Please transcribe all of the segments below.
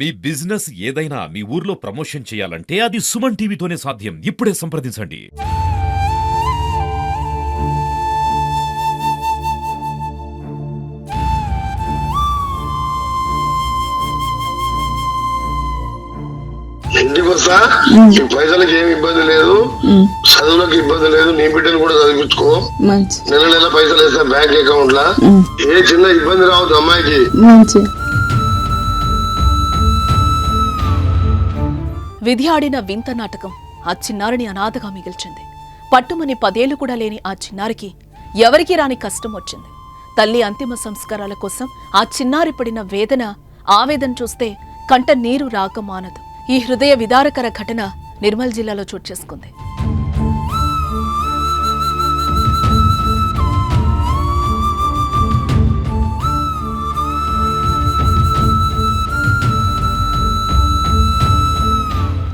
మీ business ఏదైనా మీ ఊర్లో promotion చేయాలంటే అది సుమన్ టీవీతోనే సాధ్యం. ఇప్పుడే సంప్రదించండి. ఇంటికి వస్తా ఈ పైసలకి ఏమి ఇబ్బంది లేదు, చదువులకు ఇబ్బంది లేదు. నీ బిడ్డను కూడా చదివించుకో. నెల నెల పైసలు వేస్తా బ్యాంక్ అకౌంట్ లా. ఏ చిన్న ఇబ్బంది రావద్దు అమ్మాయికి. విధి ఆడిన వింత నాటకం ఆ చిన్నారిని అనాథగా మిగిల్చింది. పట్టుమని 10 ఏళ్లు కూడా లేని ఆ చిన్నారికి ఎవరికి రాని కష్టం వచ్చింది. తల్లి అంతిమ సంస్కారాల కోసం ఆ చిన్నారి పడిన వేదన, ఆవేదన చూస్తే కంట నీరు రాక మానదు. ఈ హృదయ విదారకర ఘటన నిర్మల్ జిల్లాలో చోటు చేసుకుంది.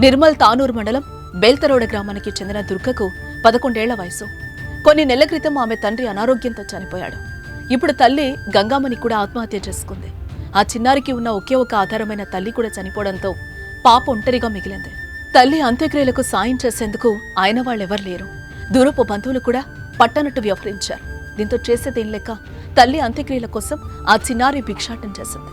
నిర్మల్ తానూరు మండలం బేల్తరోడ గ్రామానికి చెందిన దుర్గకు 11 ఏళ్ల వయసు. కొన్ని నెలల క్రితం ఆమె తండ్రి అనారోగ్యంతో చనిపోయాడు. ఇప్పుడు తల్లి గంగామణి కూడా ఆత్మహత్య చేసుకుంది. ఆ చిన్నారికి ఉన్న ఒకే ఒక ఆధారమైన తల్లి కూడా చనిపోవడంతో పాప ఒంటరిగా మిగిలింది. తల్లి అంత్యక్రియలకు సాయం చేసేందుకు ఆయన వాళ్ళెవరు లేరు. దూరపు బంధువులు కూడా పట్టనట్టు వ్యవహరించారు. దీంతో చేసేదేం లేక తల్లి అంత్యక్రియల కోసం ఆ చిన్నారి భిక్షాటం చేసింది.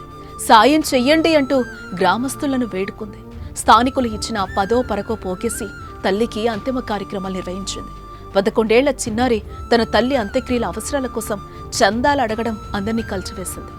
సాయం చెయ్యండి అంటూ గ్రామస్తులను వేడుకుంది. స్థానికులు ఇచ్చిన 10ో పరకో పోగేసి తల్లికి అంతిమ కార్యక్రమాలు నిర్వహించింది. 11 ఏళ్ల చిన్నారి తన తల్లి అంత్యక్రియల అవసరాల కోసం చందాలు అడగడం అందరినీ కలిచివేసింది.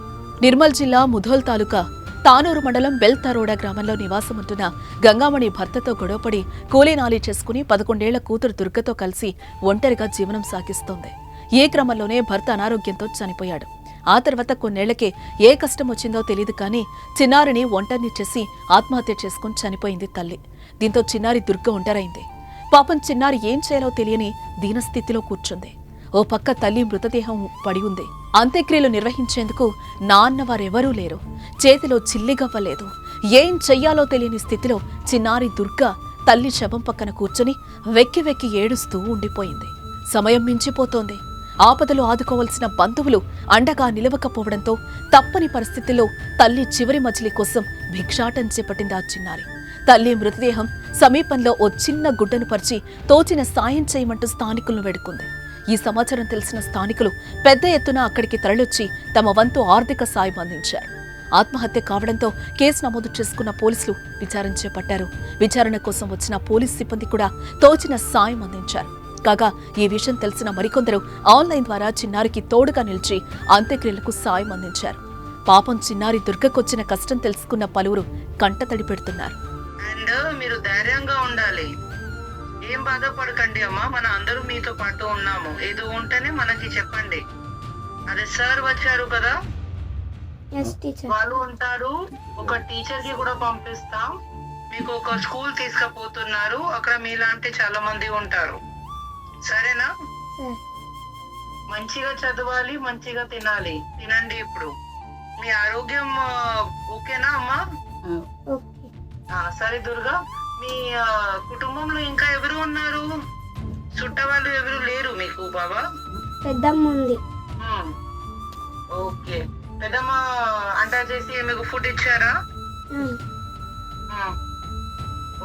నిర్మల్ జిల్లా ముధోల్ తాలూకా తానూరు మండలం బెల్తరోడా గ్రామంలో నివాసముంటున్న గంగామణి భర్తతో గొడవపడి కూలీనాలీ చేసుకుని 11 ఏళ్ల కూతురు దుర్గతో కలిసి ఒంటరిగా జీవనం సాగిస్తోంది. ఈ క్రమంలోనే భర్త అనారోగ్యంతో చనిపోయాడు. ఆ తర్వాత కొన్నేళ్లకే ఏ కష్టం వచ్చిందో తెలియదు కానీ చిన్నారిని ఒంటరిని చేసి ఆత్మహత్య చేసుకుని చనిపోయింది తల్లి. దీంతో చిన్నారి దుర్గ ఒంటరైంది. పాపం చిన్నారి ఏం చేయాలో తెలియని దీనస్థితిలో కూర్చుంది. ఓ పక్క తల్లి మృతదేహం పడి ఉంది. అంత్యక్రియలు నిర్వహించేందుకు నాన్నవారెవరూ లేరు. చేతిలో చిల్లిగవ్వలేదు. ఏం చెయ్యాలో తెలియని స్థితిలో చిన్నారి దుర్గ తల్లి శవం పక్కన కూర్చొని వెక్కి వెక్కి ఏడుస్తూ ఉండిపోయింది. సమయం మించిపోతోంది. ఆపదలో ఆదుకోవాల్సిన బంధువులు అండగా నిలవకపోవడంతో తప్పని పరిస్థితిలో తల్లి చివరి మజిలీ కోసం భిక్షాటం చేపట్టింది ఆ చిన్నారి. తల్లి మృతదేహం సమీపంలో ఓ చిన్న గుడ్డను పరిచి తోచిన సాయం చేయమంటూ స్థానికులను వేడుకుంది. ఈ సమాచారం తెలిసిన స్థానికులు పెద్ద ఎత్తున అక్కడికి తరలిొచ్చి తమ వంతు ఆర్థిక సాయం అందించారు. ఆత్మహత్య కావడంతో కేసు నమోదు చేసుకున్న పోలీసులు విచారణ చేపట్టారు. విచారణ కోసం వచ్చిన పోలీస్ సిబ్బంది కూడా తోచిన సాయం అందించారు. కాగా ఈ విషయం తెలిసిన మరికొందరు ఆన్లైన్ ద్వారా చిన్నారికి తోడుగా నిలిచి అంత్యక్రియలకు సాయం అందించారు. పాపం చిన్నారి దుర్గకొచ్చిన కష్టం తెలుసుకున్న పలువురు కంటతడి పెడుతున్నారు. అండ్ మీరు ధైర్యంగా ఉండాలి, ఏం బాధపడకండి అమ్మా, మన అందరూ మీతో పాటు ఉన్నాము. ఏదో ఉంటేనే మనకి చెప్పండి. అదే సార్ వచ్చారు కదా, వాళ్ళు ఉంటారు. ఒక టీచర్ కి కూడా పంపిస్తాం. మీకు ఒక స్కూల్ తీసుకుపోతున్నారు, అక్కడ మీలాంటి చాలా మంది ఉంటారు. సరేనా? మంచిగా చదవాలి, మంచిగా తినాలి. తినండి. ఇప్పుడు మీ ఆరోగ్యం ఓకేనా అమ్మా? సరే దుర్గా, మీ కుటుంబంలో ఇంకా ఎవరు ఉన్నారు? చుట్టవాళ్ళు ఎవరు లేరు మీకు? బాబా పెద్దమ్మ ఉంది. ఓకే, పెద్దమ్మ అంటా చేసి మీకు ఫుడ్ ఇచ్చారా?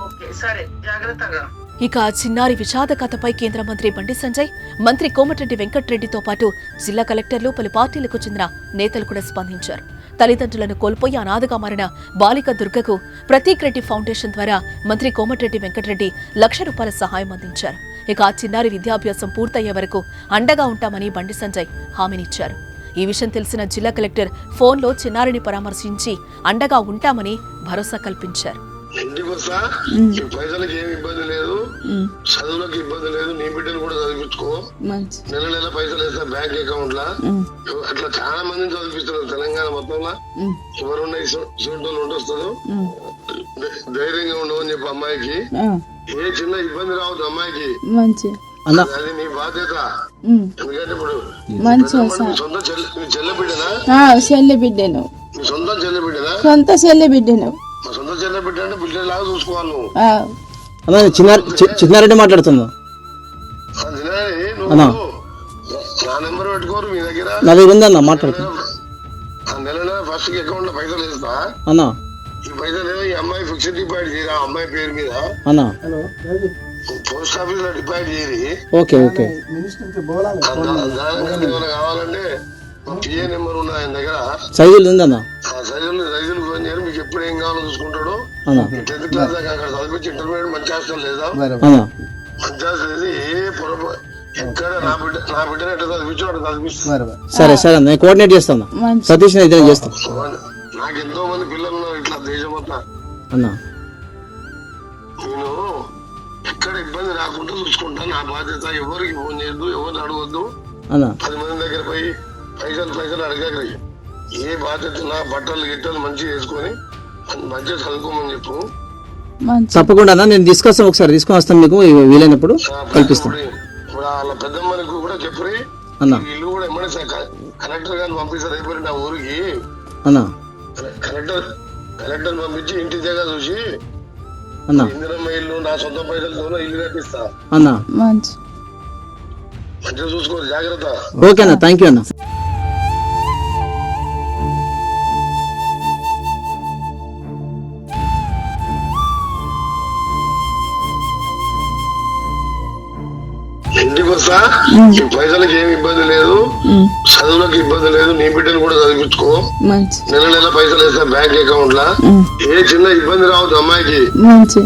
ఓకే, సరే, జాగ్రత్తగా. ఇక చిన్నారి విషాద కథపై కేంద్ర మంత్రి బండి సంజయ్, మంత్రి కోమటిరెడ్డి వెంకట్రెడ్డితో పాటు జిల్లా కలెక్టర్లు, పలు పార్టీలకు చెందిన నేతలు కూడా స్పందించారు. తల్లిదండ్రులను కోల్పోయి అనాథగా మారిన బాలిక దుర్గకు ప్రతీక్ రెడ్డి ఫౌండేషన్ ద్వారా మంత్రి కోమటిరెడ్డి వెంకట్రెడ్డి ₹1,00,000 సహాయం అందించారు. ఇక ఆ చిన్నారి విద్యాభ్యాసం పూర్తయ్యే వరకు అండగా ఉంటామని బండి సంజయ్ హామీనిచ్చారు. ఈ విషయం తెలిసిన జిల్లా కలెక్టర్ ఫోన్లో చిన్నారిని పరామర్శించి అండగా ఉంటామని భరోసా కల్పించారు. ఇంటికి వస్తా ఈ పైసలకి ఏమి ఇబ్బంది లేదు, చదువులకు ఇబ్బంది లేదు. నీ బిడ్డను కూడా చదివించుకో. నెల నెల పైసలు వేస్తా బ్యాంక్ అకౌంట్ లా. అట్లా చాలా మందిని చదివిస్తున్నారు తెలంగాణ మొత్తంలో. ఎవరున్నా ఇటువంటి ఉండొస్తారు. ధైర్యంగా ఉండవని చెప్పి అమ్మాయికి ఏ చిన్న ఇబ్బంది రావద్దు అమ్మాయికి. అది నీ బాధ్యత. ఎందుకంటే ఇప్పుడు సొంత చెల్లె బిడ్డనా? చెల్లె బిడ్డను. సొంత చెల్లె బిడ్డనా? సొంత చెల్లె బిడ్డను. సొంత చెల్లె బిడ్డ అంటే బిడ్డలాగా చూసుకోవాలి నువ్వు. చిన్నారెడ్డి మాట్లాడుతున్నా. నువ్వు నా నెంబర్ పెట్టుకోరు మీ దగ్గర. నా దగ్గర ఉందన్న మాట్లాడుతున్నా. నెల నెల ఫస్ట్ అకౌంట్ లో పైసలు వేస్తా అన్నా. ఈ పైసలు ఈ అమ్మాయి ఫిక్స్డ్ డిపాజిట్ చేయరా అమ్మాయి పేరు మీద అన్నా పోస్ట్ ఆఫీస్ లో డిపాజిట్ చేయరి. ఓకే ఓకే దానికి ఏమైనా కావాలంటే పిఏ నెంబర్ ఉన్న ఆయన దగ్గర సైజులు ఉందన్నా ఆ సైజులు ఫోన్ చేయరు. మీకు ఎప్పుడు ఏం కావాలో చూసుకుంటాడు. అన్నా 10th క్లాస్ దాకా అక్కడ చదివించి ఇంటర్మీడియట్ మంచి హాస్టల్ లేదా అన్నా మంచి హాస్టల్ లేదు. ఏ పొరపాటు ఎక్కడ నా బిడ్డను ఎట్లా చదివించాడు చదివిస్తాను. సరే సరే అన్న నేను కోఆర్డినేట్ చేస్తాను మంచి సతీష్ ఇద్దరు చేస్తాం నాకు ఎంతో మంది పిల్లలు ఉన్నారు ఇట్లా దేశం మొత్తం. అన్నా నేను ఎక్కడ ఇబ్బంది రాకుండా చూసుకుంటా. నా బాధ్యత. ఎవరికి ఫోన్ చేయొద్దు, ఎవరిని అడగొద్దు. అన్నా 10 మంది దగ్గర పోయి పైసలు అడగ. ఏ బాధ్యత నా బట్టలు గిట్టలు మంచిగా వేసుకొని మంచిగా చదువుకోమని చెప్పు. మంచి తప్పకుండా అన్న నేను తీసుకొస్తాను ఒకసారి తీసుకొని వస్తాను మీకు వీలైనప్పుడు కల్పిస్తాను ఇప్పుడు వాళ్ళ పెద్దమ్మనికి కూడా చెప్పి అన్నా ఇల్లు కూడా ఎమ్మడే కలెక్టర్ గారిని పంపిస్తారు. అయిపోయి నా ఊరికి అన్నా కలెక్టర్ పంపించి ఇంటి దగ్గర చూసి అన్నా ఇందిరమ్మ ఇల్లు నా సొంత పైసలతో ఇల్లు కట్టిస్తా. అన్నా మంచి మంచిగా చూసుకోరు. జాగ్రత్త. ఓకే అన్న థ్యాంక్ యూ అన్న ఇంటికి వస్తా. ఈ పైసలకి ఏమి ఇబ్బంది లేదు, చదువులకు ఇబ్బంది లేదు. నీ బిడ్డను కూడా చదివించుకో. మంచి నెల పైసలు వేస్తా బ్యాంక్ అకౌంట్ లా. ఏ చిన్న ఇబ్బంది రావద్దు అమ్మాయికి. మంచి